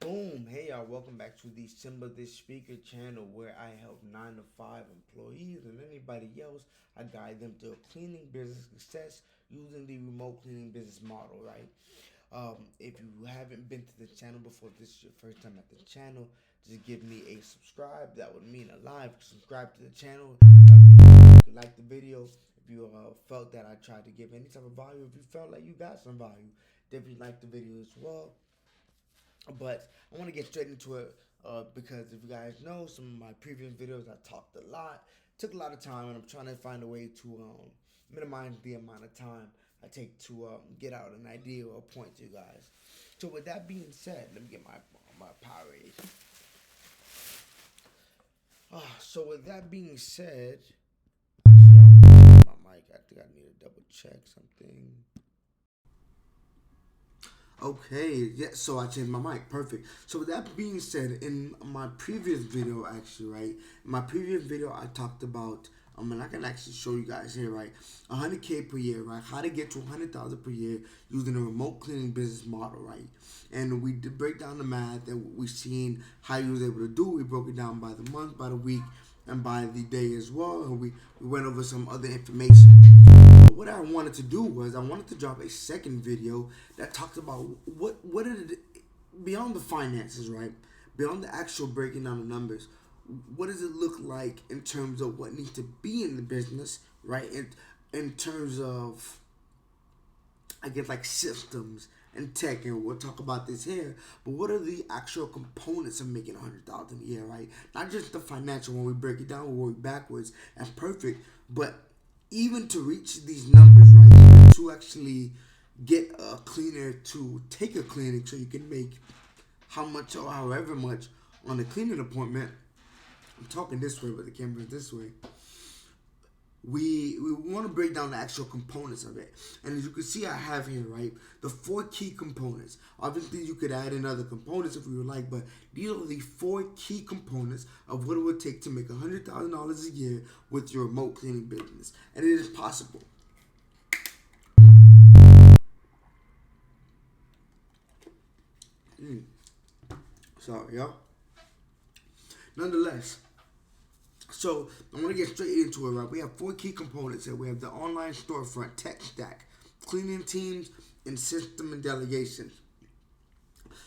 Boom! Hey y'all, welcome back to the Simba This Speaker channel where I help 9 to 5 employees and anybody else. I guide them to a cleaning business success using the remote cleaning business model, right? If you haven't been to the channel before, this is your first time at the channel, just give me a subscribe. That would mean a lot. Subscribe to the channel. That would mean a lot. If you like the video, if you felt that I tried to give any type of value, if you felt like you got some value, definitely like the video as well. But I want to get straight into it because if you guys know some of my previous videos, I talked a lot, took a lot of time, and I'm trying to find a way to minimize the amount of time I take to get out an idea or a point to you guys. So with that being said, let me get my Powerade. So with that being said, actually, I want to check my mic. I think I need to double check something. Okay, yeah, so I changed my mic. Perfect. So with that being said, in my previous video, actually, right? In my previous video, I talked about, and I can actually show you guys here, right? 100K per year, right? How to get to 100,000 per year using a remote cleaning business model, right? And we did break down the math, and we seen how you was able to do. We broke it down by the month, by the week, and by the day as well. And we went over some other information. But what I wanted to do was I wanted to drop a second video that talked about what did it, beyond the finances, right? Beyond the actual breaking down the numbers, what does it look like in terms of what needs to be in the business, right? In terms of, I guess, like systems and tech, and we'll talk about this here. But what are the actual components of making 100,000 a year, right? Not just the financial. When we break it down, we work backwards. That's perfect. But even to reach these numbers, right? Even to actually get a cleaner to take a cleaning, so you can make how much or however much on a cleaning appointment. I'm talking this way, but the camera's this way. We want to break down the actual components of it. And as you can see, I have here, right, the four key components. Obviously, you could add in other components if you would like, but these are the four key components of what it would take to make $100,000 a year with your remote cleaning business. And it is possible. Sorry, y'all. Nonetheless, so I want to get straight into it, right? We have four key components here. We have the online storefront, tech stack, cleaning teams, and system and delegation.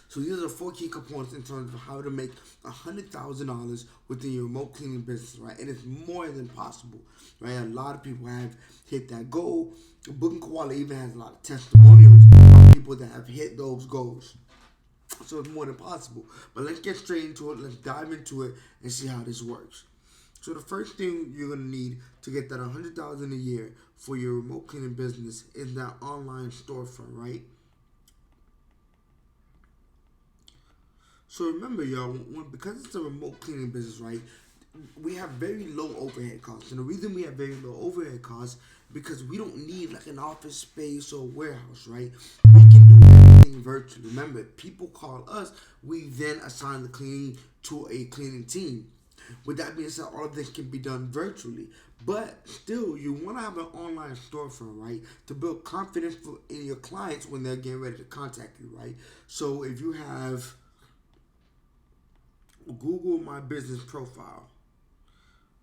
So these are four key components in terms of how to make $100,000 within your remote cleaning business, right? And it's more than possible, right? A lot of people have hit that goal. Booking Koala even has a lot of testimonials of people that have hit those goals. So it's more than possible. But let's get straight into it. Let's dive into it and see how this works. So the first thing you're gonna need to get that 100,000 a year for your remote cleaning business is that online storefront, right? So remember, y'all, because it's a remote cleaning business, right? We have very low overhead costs, and the reason we have very low overhead costs because we don't need like an office space or warehouse, right? We can do everything virtually. Remember, people call us. We then assign the cleaning to a cleaning team. With that being said, all of this can be done virtually. But still, you want to have an online storefront, right? To build confidence in your clients when they're getting ready to contact you, right? So if you have Google My Business Profile,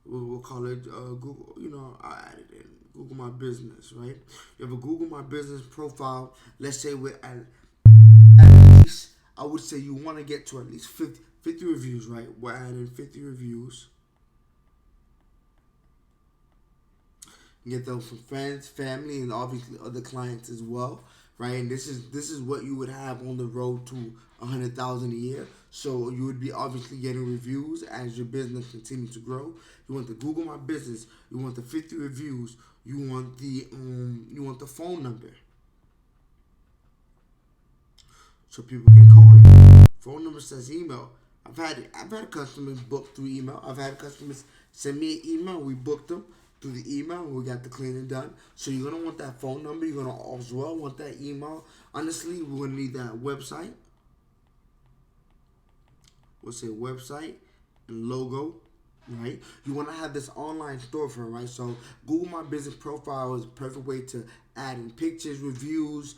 we'll call it Google, I added in Google My Business, right? You have a Google My Business profile. Let's say we're at least, I would say you want to get to at least 50 reviews, right? We're adding 50 reviews. Get those from friends, family, and obviously other clients as well, right? And this is what you would have on the road to 100,000 a year. So you would be obviously getting reviews as your business continues to grow. You want the Google My Business. You want the 50 reviews. You want the phone number so people can call you. Phone number says email. I've had customers book through email. I've had customers send me an email. We booked them through the email and we got the cleaning done. So you're gonna want that phone number. You're gonna as well want that email. Honestly, we're gonna need that website. We'll say website and logo, right? You want to have this online storefront, right? So Google My Business Profile is a perfect way to add in pictures, reviews,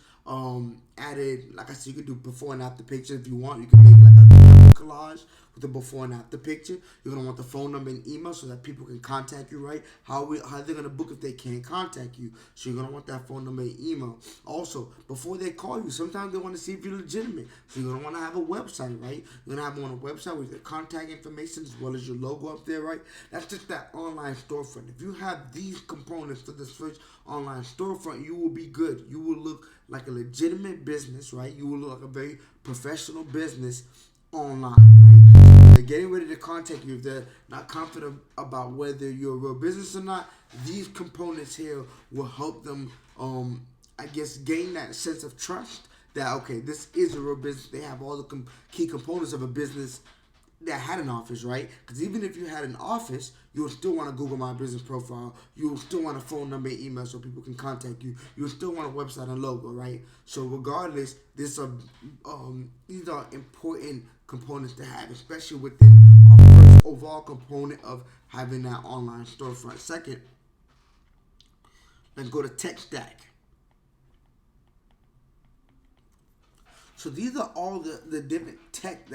added, like I said, you can do before and after pictures if you want. You can make like a collage with the before and after picture. You're gonna want the phone number and email so that people can contact you, right? How they're gonna book if they can't contact you. So you're gonna want that phone number and email. Also, before they call you, sometimes they want to see if you're legitimate. So you're gonna want to have a website, right? You're gonna have one on a website with your contact information as well as your logo up there, right? That's just that online storefront. If you have these components for this first online storefront, you will be good. You will look like a legitimate business, right? You will look like a very professional business online, right? They're getting ready to contact you if they're not confident about whether you're a real business or not. These components here will help them, I guess, gain that sense of trust that, okay, this is a real business. They have all the key components of a business that had an office, right? Because even if you had an office, you would still want to Google My Business profile. You would still want a phone number and email so people can contact you. You would still want a website and logo, right? So regardless, these are important components to have, especially within our first overall component of having that online storefront. Second, let's go to tech stack. So these are all the different tech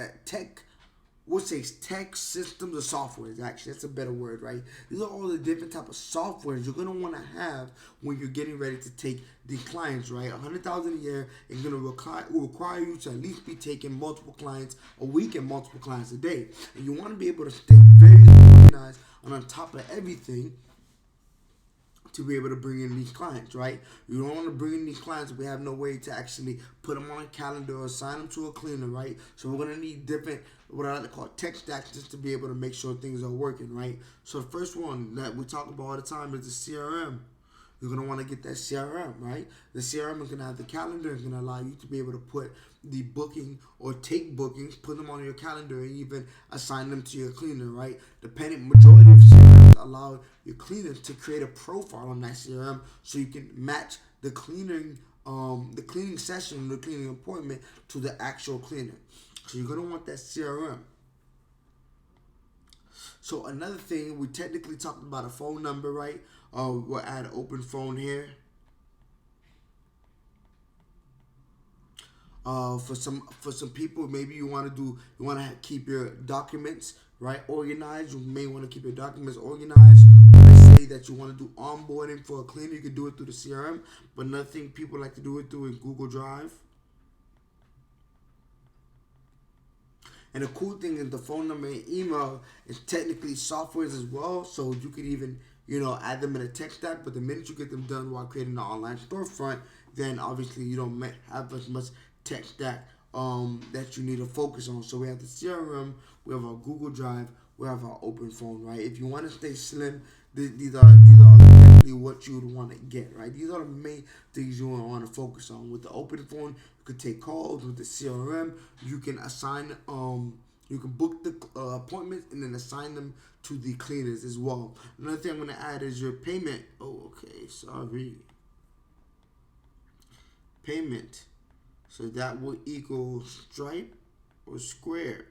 systems or softwares. Actually, that's a better word, right? These are all the different type of softwares you're gonna want to have when you're getting ready to take the clients, right? 100,000 a year is gonna require you to at least be taking multiple clients a week and multiple clients a day, and you want to be able to stay very organized and on top of everything to be able to bring in these clients, right? You don't want to bring in these clients if we have no way to actually put them on a calendar or assign them to a cleaner, right? So we're going to need different, what I like to call tech stacks, just to be able to make sure things are working, right? So the first one that we talk about all the time is the CRM. You're going to want to get that CRM, right? The CRM is going to have the calendar. It's going to allow you to be able to put the booking or take bookings, put them on your calendar, and even assign them to your cleaner, right? Depending, majority of CRMs allow your cleaner to create a profile on that CRM so you can match the cleaning session, the cleaning appointment to the actual cleaner. So you're going to want that CRM. So another thing, we technically talked about a phone number, right? We'll add open phone here. For some people, maybe you want to keep your documents right organized. You may want to keep your documents organized. Let's say that you want to do onboarding for a cleaner, you can do it through the CRM. But another thing people like to do it through is Google Drive. And the cool thing is the phone number and email is technically softwares as well, so you could even add them in a tech stack. But the minute you get them done while creating an online storefront, then obviously you don't have as much tech stack that you need to focus on. So we have the CRM, we have our Google Drive, we have our open phone, right? If you want to stay slim, these are definitely what you would want to get, right? These are the main things you want to focus on. With the open phone, you could take calls. With the CRM, you can assign you can book the appointments and then assign them to the cleaners as well. Another thing I'm going to add is your payment. Oh, okay, sorry. Payment. So that will equal Stripe or Square.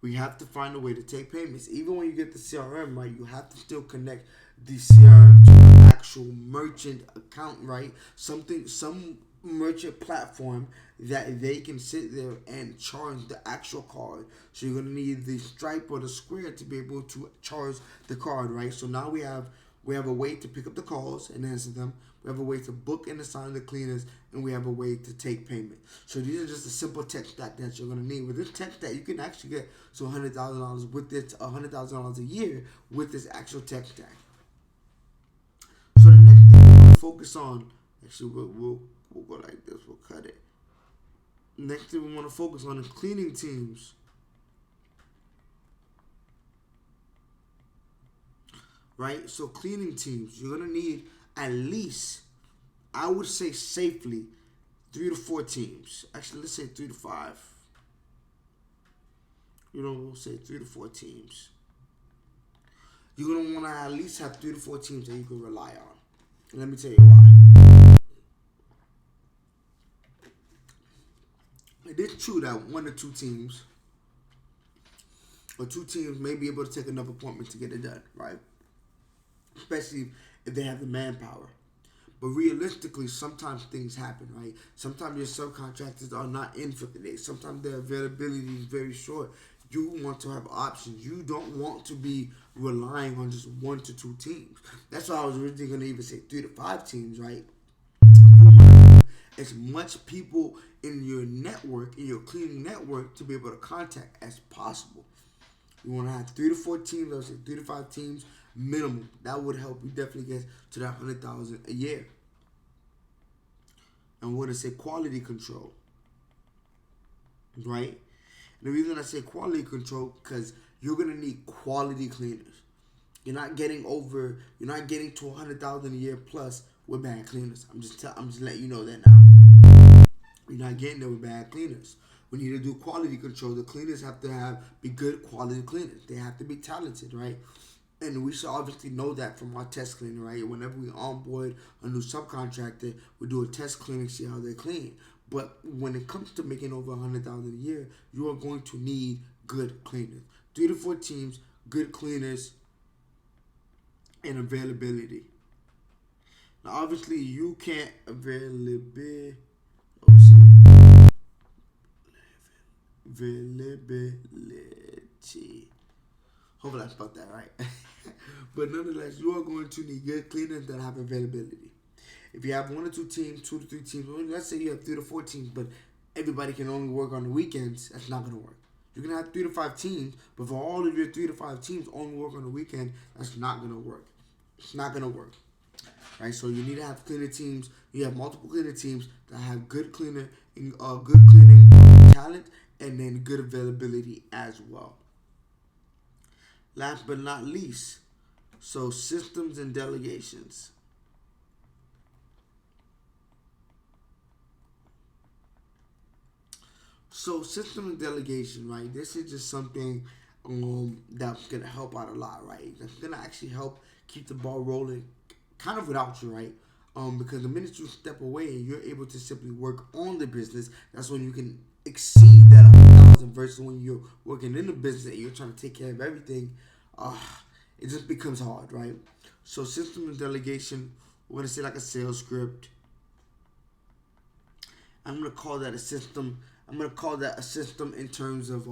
We have to find a way to take payments. Even when you get the CRM, right, you have to still connect the CRM to an actual merchant account, right? Some merchant platform that they can sit there and charge the actual card. So you're gonna need the Stripe or the Square to be able to charge the card, right? So now we have a way to pick up the calls and answer them. We have a way to book and assign the cleaners, and we have a way to take payment. So these are just a simple tech stack that you're gonna need. With this tech stack, you can actually get to $100,000 with this, $100,000 a year with this actual tech stack. So the next thing we're gonna focus on, actually we'll go like this. We'll cut it. Next thing we want to focus on is cleaning teams. Right? So cleaning teams, you're going to need at least, I would say safely, 3 to 4 teams. Actually, let's say 3 to 5. We'll say 3 to 4 teams. You're going to want to at least have 3 to 4 teams that you can rely on. And let me tell you why. It is true that 1 or 2 teams or 2 teams may be able to take enough appointments to get it done, right? Especially if they have the manpower. But realistically, sometimes things happen, right? Sometimes your subcontractors are not in for the day. Sometimes their availability is very short. You want to have options. You don't want to be relying on just 1 to 2 teams. That's why I was originally going to even say 3 to 5 teams, right? You want to have as much people in your network, in your cleaning network, to be able to contact as possible. You want to have 3 to 4 teams. I would say 3 to 5 teams minimum. That would help you definitely get to that 100,000 a year. And we're going to say quality control, right? And the reason I say quality control, because you're going to need quality cleaners. You're not getting to 100,000 a year plus with bad cleaners. I'm just letting you know that now. You're not getting there with bad cleaners. We need to do quality control. The cleaners have to be good quality cleaners. They have to be talented, right? And we should obviously know that from our test cleaning, right? Whenever we onboard a new subcontractor, we do a test cleaning, see how they clean. But when it comes to making over 100,000 a year, you are going to need good cleaners. 3 to 4 teams, good cleaners, and availability. Now, obviously, you can't availability. Hopefully I spelled that right. But nonetheless, you are going to need good cleaners that have availability. If you have 1 or 2 teams, 2 to 3 teams, let's say you have 3 to 4 teams, but everybody can only work on the weekends, that's not going to work. You're going to have 3 to 5 teams, but for all of your 3 to 5 teams only work on the weekend, that's not going to work. It's not going to work. Right? So you need to have cleaner teams. You have multiple cleaner teams that have good cleaning talent, and then good availability as well. Last but not least, so systems and delegations. So system and delegation, right? This is just something that's gonna help out a lot, right? That's gonna actually help keep the ball rolling, kind of without you, right? Because the minute you step away and you're able to simply work on the business, that's when you can exceed that 100,000 versus when you're working in the business and you're trying to take care of everything. It just becomes hard, right? So system and delegation, we're gonna say like a sales script. I'm gonna call that a system. I'm gonna call that a system in terms of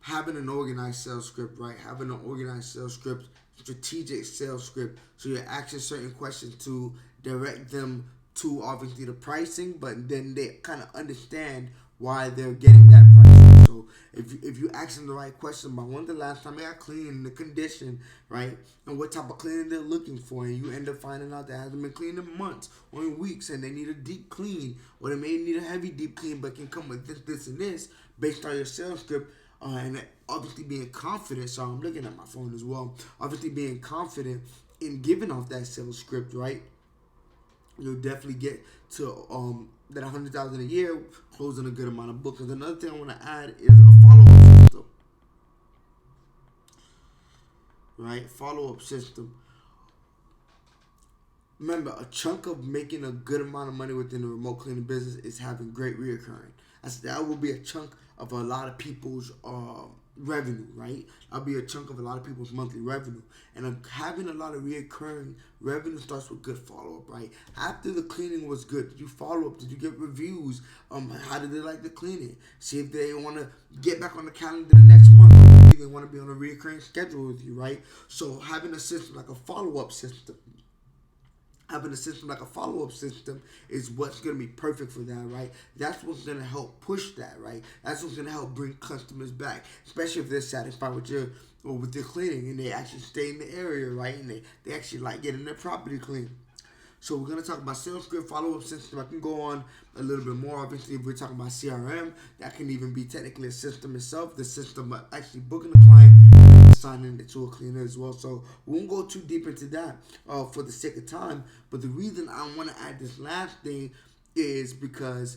having an organized sales script, right? Having an organized sales script, strategic sales script. So you're asking certain questions to direct them to obviously the pricing, but then they kind of understand why they're getting that price. So if you ask them the right question about when the last time they got cleaned, the condition, right, and what type of cleaning they're looking for, and you end up finding out that hasn't been cleaned in months or in weeks, and they need a deep clean, or they may need a heavy deep clean, but can come with this, and this, based on your sales script, and obviously being confident. So I'm looking at my phone as well. Obviously being confident in giving off that sales script, right? You'll definitely get to that 100,000 a year, closing a good amount of books. Another thing I want to add is a follow-up system, right? Follow-up system. Remember, a chunk of making a good amount of money within the remote cleaning business is having great reoccurring. That will be a chunk of a lot of people's revenue, right? That'll be a chunk of a lot of people's monthly revenue. And having a lot of reoccurring revenue starts with good follow-up, right? After the cleaning was good, did you follow up? Did you get reviews? How did they like the cleaning? See if they want to get back on the calendar the next month. Maybe they want to be on a reoccurring schedule with you, right? So having a system like a follow-up system, is what's going to be perfect for that, right? That's what's going to help push that, right? That's what's going to help bring customers back, especially if they're satisfied with your cleaning and they actually stay in the area, right? And they actually like getting their property clean. So we're going to talk about sales script, follow-up system. I can go on a little bit more. Obviously, if we're talking about CRM, that can even be technically a system itself. The system of actually booking the client and assigning it to a cleaner as well. So we won't go too deep into that for the sake of time. But the reason I want to add this last thing is because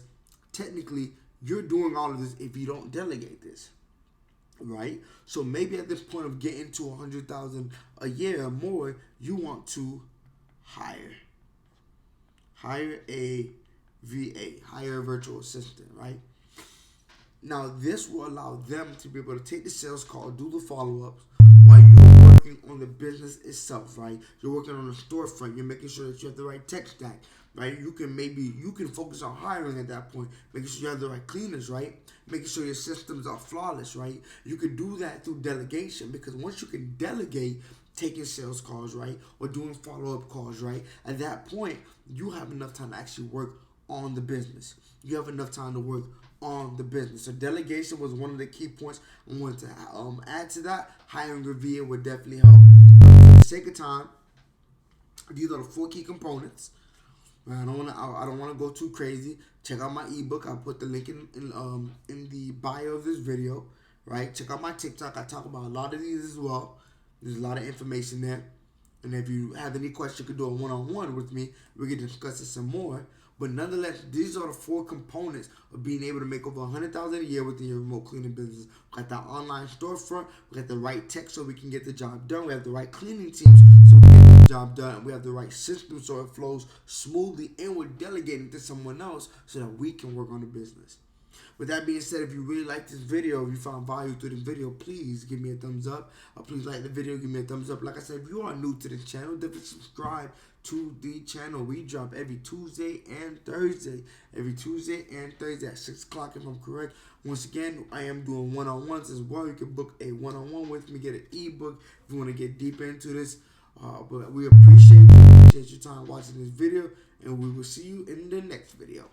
technically you're doing all of this if you don't delegate this, right? So maybe at this point of getting to 100,000 a year or more, you want to hire a VA, hire a virtual assistant, right? Now, this will allow them to be able to take the sales call, do the follow-ups, while you're working on the business itself, right? You're working on the storefront. You're making sure that you have the right tech stack, right? You can focus on hiring at that point, making sure you have the right cleaners, right? Making sure your systems are flawless, right? You can do that through delegation, because once you can delegate taking sales calls, right, or doing follow-up calls, right, at that point you have enough time to actually work on the business. You have enough time to work on the business. So delegation was one of the key points I wanted to add to that. Hiring a VA would definitely help. For the sake of time, these are the 4 key components. I don't wanna go too crazy. Check out my ebook. I'll put the link in the bio of this video. Right. Check out my TikTok. I talk about a lot of these as well. There's a lot of information there. And if you have any questions, you can do a one-on-one with me. We can discuss it some more. But nonetheless, these are the 4 components of being able to make over $100,000 a year within your remote cleaning business. We got that online storefront. We got the right tech so we can get the job done. We have the right cleaning teams so we can get the job done. We have the right system so it flows smoothly, and we're delegating to someone else so that we can work on the business. With that being said, if you really like this video, if you found value through this video, please give me a thumbs up. Please like the video, give me a thumbs up. Like I said, if you are new to the channel, definitely subscribe to the channel. We drop every Tuesday and Thursday. Every Tuesday and Thursday at 6 o'clock, if I'm correct. Once again, I am doing one-on-ones as well. You can book a one-on-one with me, get an ebook if you want to get deeper into this. But we appreciate your time watching this video, and we will see you in the next video.